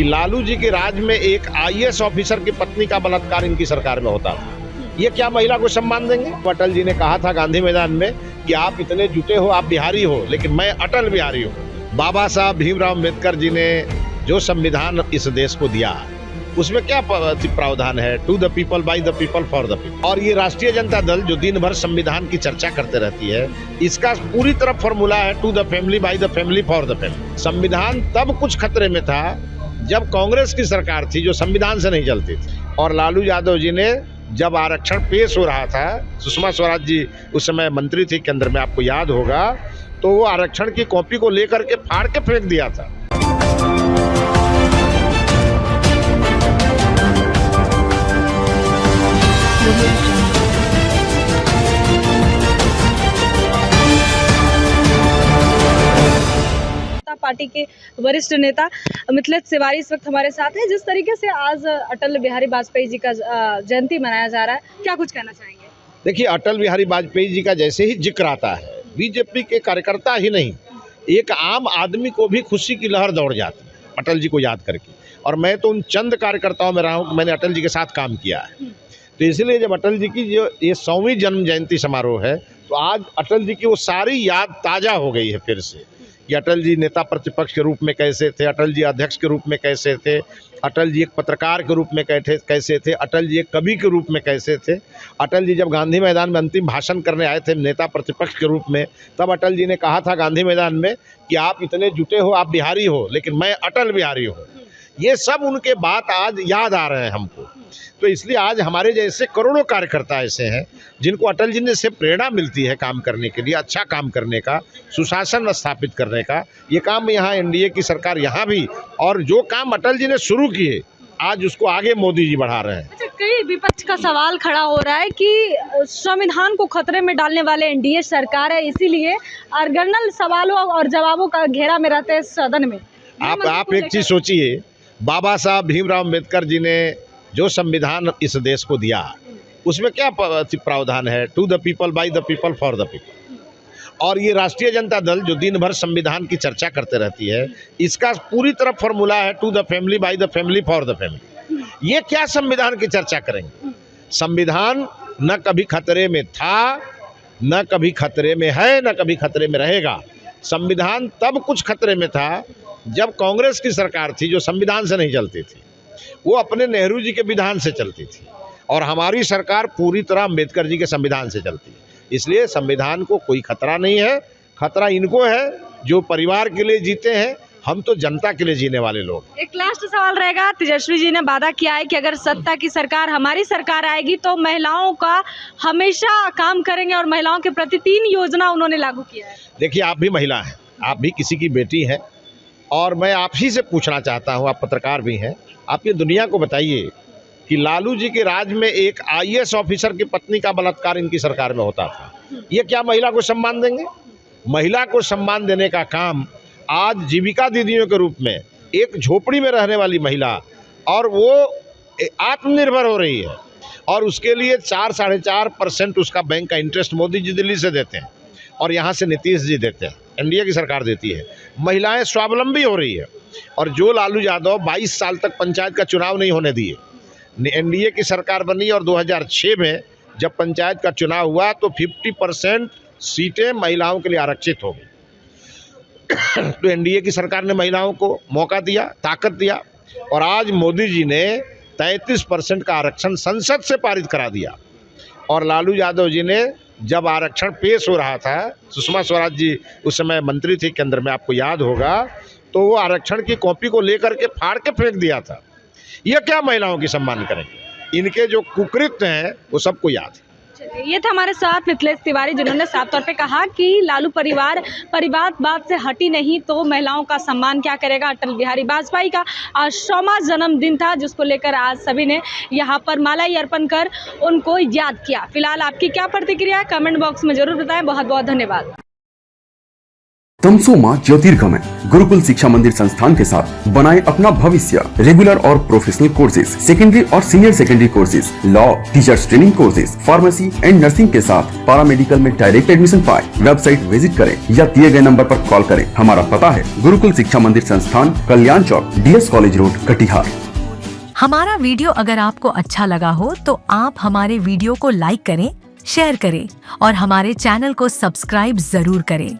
कि लालू जी के राज में एक आईएएस ऑफिसर की पत्नी का बलात्कार इनकी सरकार में होता था। ये क्या महिला को सम्मान देंगे? अटल जी ने कहा था गांधी मैदान में कि आप इतने जुटे हो, आप बिहारी हो, लेकिन मैं अटल बिहारी हूँ। बाबा साहब भीमराव अम्बेडकर जी ने जो संविधान इस देश को दिया, उसमें क्या प्रावधान है? To the people, by the people, for the people. और ये राष्ट्रीय जनता दल जो दिन भर संविधान की चर्चा करते रहती है, इसका पूरी तरह फॉर्मूला है to the family, by the family, for the family. संविधान तब कुछ खतरे में था जब कांग्रेस की सरकार थी जो संविधान से नहीं चलती थी। और लालू यादव जी ने जब आरक्षण पेश हो रहा था, सुषमा स्वराज जी उस समय मंत्री थी केंद्र में, आपको याद होगा, तो वो आरक्षण की कॉपी को लेकर के फाड़ के फेंक दिया था। पार्टी के वरिष्ठ नेता मिथिलेश तिवारी इस वक्त हमारे साथ हैं। जिस तरीके से आज अटल बिहारी वाजपेयी जी का जयंती मनाया जा रहा है, क्या कुछ कहना चाहेंगे? देखिए, अटल बिहारी वाजपेयी जी का जैसे ही जिक्र आता है, बीजेपी के कार्यकर्ता ही नहीं, एक आम आदमी को भी खुशी की लहर दौड़ जाती है अटल जी को याद करके। और मैं तो उन चंद कार्यकर्ताओं में रहा हूँ, मैंने अटल जी के साथ काम किया है। तो इसलिए जब अटल जी की जो ये 100वीं जन्म जयंती समारोह है, तो आज अटल जी की वो सारी याद ताज़ा हो गई है फिर से, कि अटल जी नेता प्रतिपक्ष के रूप में कैसे थे, अटल जी अध्यक्ष के रूप में कैसे थे, अटल जी एक पत्रकार के रूप में कैसे थे, अटल जी एक कवि के रूप में कैसे थे। अटल जी जब गांधी मैदान में अंतिम भाषण करने आए थे नेता प्रतिपक्ष के रूप में, तब अटल जी ने कहा था गांधी मैदान में कि आप इतने जुटे हो, आप बिहारी हो, लेकिन मैं अटल बिहारी हूँ। ये सब उनके बात आज याद आ रहे हैं हमको। तो इसलिए आज हमारे जैसे करोड़ों कार्यकर्ता ऐसे हैं जिनको अटल जी ने से प्रेरणा मिलती है काम करने के लिए, अच्छा काम करने का, सुशासन स्थापित करने का। ये काम यहाँ एनडीए की सरकार यहाँ भी, और जो काम अटल जी ने शुरू किए आज उसको आगे मोदी जी बढ़ा रहे हैं। अच्छा, कई विपक्ष का सवाल खड़ा हो रहा है कि संविधान को खतरे में डालने वाले एनडीए सरकार है, इसीलिए अरगनल सवालों और जवाबों का घेरा में रहते हैं सदन में। आप एक चीज़ सोचिए, बाबा साहब भीमराव अम्बेडकर जी ने जो संविधान इस देश को दिया, उसमें क्या प्रावधान है? To the people, by the people, for the people. और ये राष्ट्रीय जनता दल जो दिन भर संविधान की चर्चा करते रहती है, इसका पूरी तरह फॉर्मूला है to the family, by the family, for the family. ये क्या संविधान की चर्चा करेंगे? संविधान न कभी खतरे में था, न कभी खतरे में है, न कभी खतरे में रहेगा। संविधान तब कुछ खतरे में था जब कांग्रेस की सरकार थी जो संविधान से नहीं चलती थी, वो अपने नेहरू जी के विधान से चलती थी। और हमारी सरकार पूरी तरह अम्बेडकर जी के संविधान से चलती है। इसलिए संविधान को कोई खतरा नहीं है, खतरा इनको है जो परिवार के लिए जीते हैं। हम तो जनता के लिए जीने वाले लोग। एक लास्ट सवाल रहेगा, तेजस्वी जी ने वादा किया है कि अगर सत्ता की सरकार हमारी सरकार आएगी तो महिलाओं का हमेशा काम करेंगे, और महिलाओं के प्रति 3 योजना उन्होंने लागू किया है। देखिए, आप भी महिला हैं, आप भी किसी की बेटी हैं, और मैं आप ही से पूछना चाहता हूं, आप पत्रकार भी हैं, आप ये दुनिया को बताइए कि लालू जी के राज में एक आईएएस ऑफिसर की पत्नी का बलात्कार इनकी सरकार में होता था। ये क्या महिला को सम्मान देंगे? महिला को सम्मान देने का काम आज जीविका दीदियों के रूप में एक झोपड़ी में रहने वाली महिला, और वो आत्मनिर्भर हो रही है, और उसके लिए 4-4.5% उसका बैंक का इंटरेस्ट मोदी जी दिल्ली से देते हैं, और यहाँ से नीतीश जी देते हैं, एनडीए की सरकार देती है। महिलाएं स्वावलंबी हो रही है। और जो लालू यादव 22 साल तक पंचायत का चुनाव नहीं होने दिए, एनडीए की सरकार बनी, और 2006 में जब पंचायत का चुनाव हुआ तो 50% सीटें महिलाओं के लिए आरक्षित हो गई। तो एनडीए की सरकार ने महिलाओं को मौका दिया, ताकत दिया, और आज मोदी जी ने 33% का आरक्षण संसद से पारित करा दिया। और लालू यादव जी ने जब आरक्षण पेश हो रहा था, सुषमा स्वराज जी उस समय मंत्री थी केंद्र में, आपको याद होगा, तो वो आरक्षण की कॉपी को लेकर के फाड़ के फेंक दिया था। ये क्या महिलाओं की सम्मान करेंगे? इनके जो कुकृत्य हैं वो सबको याद है। ये था हमारे साथ मिथिलेश तिवारी, जिन्होंने साफ तौर पे कहा कि लालू परिवार बात से हटी नहीं तो महिलाओं का सम्मान क्या करेगा। अटल बिहारी वाजपेयी का आज 100वां जन्मदिन था, जिसको लेकर आज सभी ने यहाँ पर मालाई अर्पण कर उनको याद किया। फिलहाल आपकी क्या प्रतिक्रिया है, कमेंट बॉक्स में जरूर बताएं। बहुत बहुत धन्यवाद। तमसोमा ज्योतिर्गमय गुरुकुल शिक्षा मंदिर संस्थान के साथ बनाए अपना भविष्य। रेगुलर और प्रोफेशनल कोर्सेज, सेकेंडरी और senior secondary courses, law, teachers training courses, pharmacy and nursing के साथ पैरामेडिकल में डायरेक्ट एडमिशन पाए। वेबसाइट विजिट करें या दिए गए नंबर पर कॉल करें। हमारा पता है गुरुकुल शिक्षा मंदिर संस्थान, कल्याण चौक, DS कॉलेज रोड, कटिहार। हमारा वीडियो अगर आपको अच्छा लगा हो तो आप हमारे वीडियो को लाइक करें, शेयर करें और हमारे चैनल को सब्सक्राइब जरूर करें।